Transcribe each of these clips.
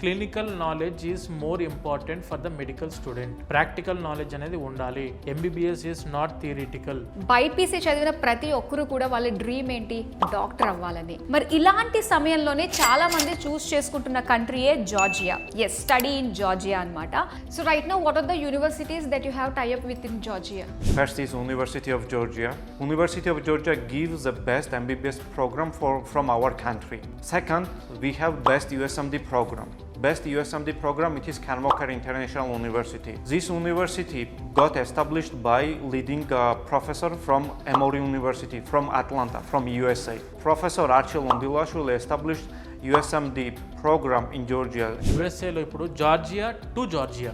Clinical knowledge is more important for the medical student. Practical knowledge అనేది ఉండాలి. MBBS is not theoretical. BiPC చదివిన ప్రతి ఒక్కరు కూడా వాళ్ళ డ్రీమ్ ఏంటి? డాక్టర్ అవ్వాలని. మరి ఇలాంటి సమయంలోనే చాలా మంది చూస్ చేసుకుంటున్న కంట్రీయే Georgia. Yes, study in Georgia అన్నమాట. So right now what are the universities that you have tie up with in Georgia? First is University of Georgia. University of Georgia gives the best MBBS program from our country. Second, we have best USMD program. Best USMD program, it is Ken Walker International University. This university got established by leading professor from Emory University from Atlanta, from USA. Professor Archie Londilashu established USMD program in Georgia. యుఎస్ఏలో ఇప్పుడు Georgia to Georgia.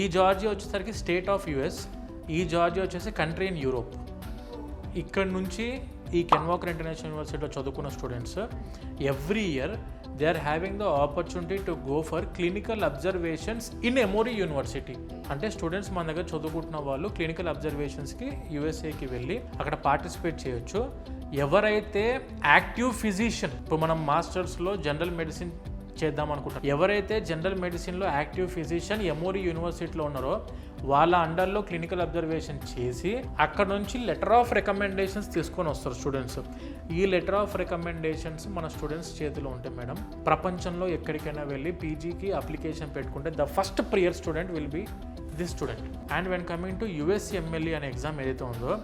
ఈ Georgia వచ్చేసరికి state of US, ఈ Georgia వచ్చేసి country in Europe. ఇక్కడ నుంచి ఈ Ken Walker international యూనివర్సిటీలో చదువుకున్న students every year they are having the opportunity to go for clinical observations in Emory university. అంటే స్టూడెంట్స్ మన దగ్గర చదువుకుంటున్న వాళ్ళు క్లినికల్ అబ్జర్వేషన్స్కి యూఎస్ఏకి వెళ్ళి అక్కడ పార్టిసిపేట్ చేయొచ్చు. ఎవరైతే యాక్టివ్ ఫిజిషియన్, ఇప్పుడు మనం మాస్టర్స్లో జనరల్ మెడిసిన్ చేద్దాం అనుకుంటాం, ఎవరైతే జనరల్ మెడిసిన్లో యాక్టివ్ ఫిజిషియన్ ఎమోరీ యూనివర్సిటీలో ఉన్నారో వాళ్ళ అండర్లో క్లినికల్ అబ్జర్వేషన్ చేసి అక్కడ నుంచి లెటర్ ఆఫ్ రికమెండేషన్స్ తీసుకొని వస్తారు స్టూడెంట్స్. ఈ లెటర్ ఆఫ్ రికమెండేషన్స్ మన స్టూడెంట్స్ చేతిలో ఉంటాయి మేడం. ప్రపంచంలో ఎక్కడికైనా వెళ్ళి పీజీకి అప్లికేషన్ పెట్టుకుంటే the first prior student will be this student. And when coming to USMLE అనే ఎగ్జామ్ ఏదైతే ఉందో,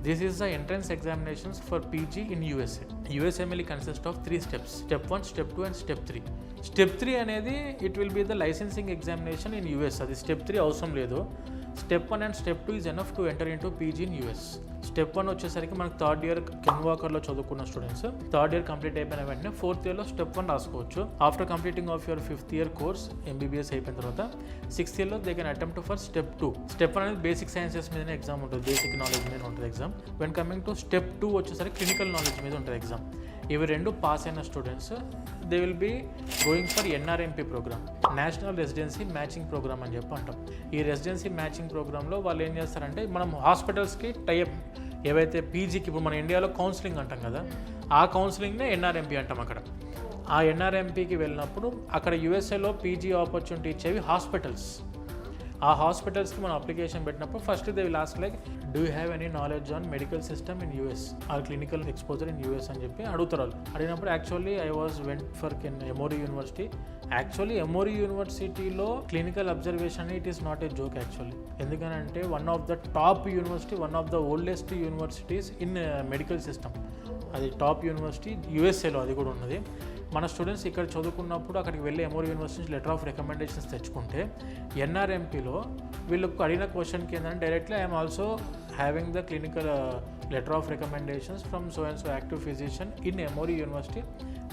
this is the entrance examinations for PG in USA. USMLE consists of 3 steps: step 1, step 2 and step 3. Step 3 అనేది it will be the licensing examination in US. అది step 3 అవసరం లేదు. Step 1 and step 2 is enough to enter into PG in US. Step 1 వచ్చేసరికి మనకు third year can వాకర్లో చదువుకున్న students third year complete అయిపోయిన వెంటనే fourth ఇయర్లో స్టెప్ 1 రాసుకోవచ్చు. After completing of your 5th year course MBBS అయిపోయిన తర్వాత 6th ఇయర్లో they can attempt for step 2. Step 1 అనేది బేసిక్ సైన్సెస్ మీదనే ఎగ్జామ్ ఉంటుంది, బేసిక్ నాలెడ్జ్ మీద ఉంటుంది exam. When coming to step 2 వచ్చేసరికి క్లినికల్ నాలెడ్జ్ మీద ఉంటుంది ఎగ్జామ్. ఇవి రెండు పాస్ అయిన students they will be going for NRMP programme, national residency matching programme అని చెప్పి అంటాం. ఈ రెసిడెన్సీ మ్యాచింగ్ ప్రోగ్రాంలో వాళ్ళు ఏం చేస్తారంటే, మనం హాస్పిటల్స్కి టైఅప్ ఏవైతే పీజీకి ఇప్పుడు మన ఇండియాలో కౌన్సిలింగ్ అంటాం కదా, ఆ కౌన్సిలింగ్నే ఎన్ఆర్ఎంపీ అంటాం. అక్కడ ఆ ఎన్ఆర్ఎంపీకి వెళ్ళినప్పుడు అక్కడ యూఎస్ఏలో పీజీ ఆపర్చునిటీ ఇచ్చేవి హాస్పిటల్స్. ఆ హాస్పిటల్స్కి మనం అప్లికేషన్ పెట్టినప్పుడు first they will ask like, do you have any knowledge on medical system in US or clinical exposure in US అని చెప్పి అడుగుతారు వాళ్ళు. అడిగినప్పుడు actually I was went for Emory university. Actually Emory యూనివర్సిటీలో clinical observation it is not a joke actually. ఎందుకనంటే one of the top university, one of the oldest universities in medical system. అది top university యూఎస్ఏలో, అది కూడా ఉన్నది. మన students ఇక్కడ చదువుకున్నప్పుడు అక్కడికి వెళ్ళి ఎమోరీ యూనివర్సిటీ నుంచి లెటర్ ఆఫ్ రికమెండేషన్స్ తెచ్చుకుంటే ఎన్ఆర్ఎంపీలో వీళ్ళకు అడిగిన క్వశ్చన్కి ఏంటంటే directly I'm also having the clinical letter of recommendations from so and so active physician in Emory university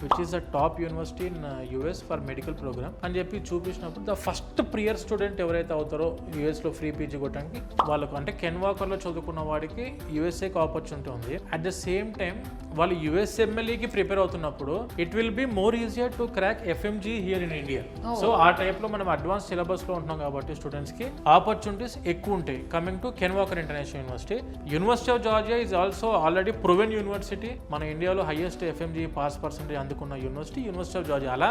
which is the top university in US for medical program అని చెప్పి చూపించినప్పుడు the first prior student ఎవరైతే అవుతారో యూఎస్లో free PG కొట్టడానికి వాళ్ళకు, అంటే can వాకర్లో చదువుకున్న వాడికి యూఎస్ఏకి ఆపర్చునిటీ ఉంది. అట్ ద సేమ్ టైం వాళ్ళు యుఎస్ఎంఎల్ఈకి ప్రిపేర్ అవుతున్నప్పుడు it will be more easier to crack FMG here in India. So ఆ టైప్లో మనం అడ్వాన్స్ సిలబస్లో ఉంటున్నాం కాబట్టి స్టూడెంట్స్కి ఆపర్చునిటీస్ ఎక్కువ ఉంటాయి. Coming to can Walker international university, university of Georgia is also already proven university. మన ఇండియాలో హైయెస్ట్ ఎఫ్ఎంజీ పాస్ పర్సెంటేజ్ అందుకున్న యూనివర్సిటీ ఆఫ్ జార్జియా. అలా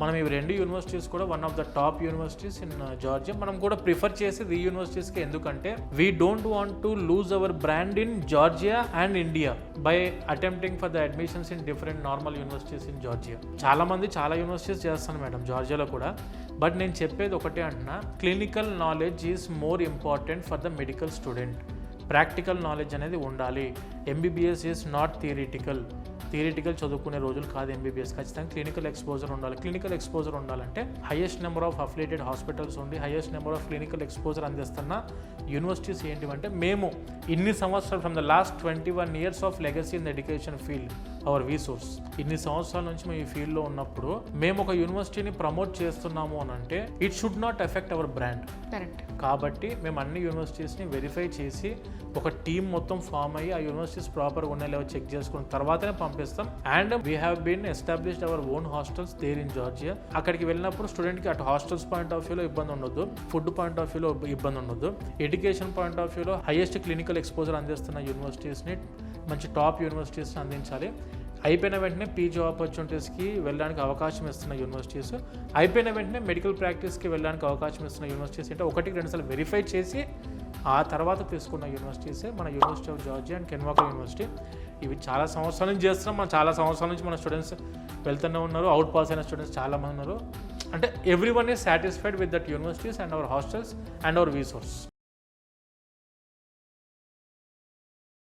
మనం ఇవి రెండు యూనివర్సిటీస్ కూడా one of the top universities in Georgia. మనం కూడా ప్రిఫర్ చేసేది ఈ యూనివర్సిటీస్కి, ఎందుకంటే we don't want to lose our brand in Georgia and India by attempting for the admissions in different normal universities in Georgia. చాలా మంది చాలా universities చేస్తాను madam జార్జియాలో కూడా. బట్ నేను చెప్పేది ఒకటే అంటున్నా, clinical knowledge is more important for the medical student. Practical knowledge అనేది ఉండాలి. ఎంబీబీఎస్ ఈజ్ నాట్ థియరిటికల్ చదువుకునే రోజులు కాదు ఎంబీబీఎస్. ఖచ్చితంగా క్లినికల్ ఎక్స్పోజర్ ఉండాలి. క్లినికల్ ఎక్స్పోజర్ ఉండాలంటే highest number of affiliated hospitals ఉండి highest number of clinical exposure అందిస్తున్న యూనివర్సిటీస్ ఏంటివంటే, మేము ఇన్ని సంవత్సరాలు from the last 21 years of legacy in the education field our resource, ఇన్ని సంవత్సరాల నుంచి మేము ఈ ఫీల్డ్లో ఉన్నప్పుడు మేము ఒక యూనివర్సిటీని ప్రమోట్ చేస్తున్నాము అని అంటే it should not effect hour brand. Correct. కాబట్టి మేము అన్ని యూనివర్సిటీస్ని వెరిఫై చేసి ఒక టీం మొత్తం ఫామ్ అయ్యి ఆ యూనివర్సిటీస్ ప్రాపర్గా ఉన్న లెవెల్ చెక్ చేసుకున్న తర్వాతనే పంపిస్తాం. And we have been established our own hostels there in Georgia. అక్కడికి వెళ్ళినప్పుడు స్టూడెంట్కి అటు హాస్టల్స్ పాయింట్ ఆఫ్ వ్యూలో ఇబ్బంది ఉండొద్దు, ఫుడ్ పాయింట్ ఆఫ్ వ్యూలో ఇబ్బంది ఉండొద్దు, ఎడ్యుకేషన్ పాయింట్ ఆఫ్ వ్యూలో హైయెస్ట్ క్లినికల్ ఎక్స్పోజర్ అందిస్తున్న యూనివర్సిటీస్ని, మంచి టాప్ యూనివర్సిటీస్ని అందించాలి. అయిపోయిన వెంటనే పీజీ ఆపర్చునిటీస్కి వెళ్ళడానికి అవకాశం ఇస్తున్న యూనివర్సిటీస్, అయిపోయిన వెంటనే మెడికల్ ప్రాక్టీస్కి వెళ్ళడానికి అవకాశం ఇస్తున్న యూనివర్సిటీస్ అంటే 1-2 సార్లు వెరిఫై చేసి ఆ తర్వాత తీసుకున్న యూనివర్సిటీసే మన university of Georgia and కెన్వాకర్ university. ఇవి చాలా సంవత్సరాల నుంచి చేస్తున్నాం. చాలా సంవత్సరాల నుంచి మన స్టూడెంట్స్ వెళ్తూనే ఉన్నారు. అవుట్ పాస్ అయిన స్టూడెంట్స్ చాలామంది ఉన్నారు. అంటే every one is satisfied with that universities and hour hostels and hour resource.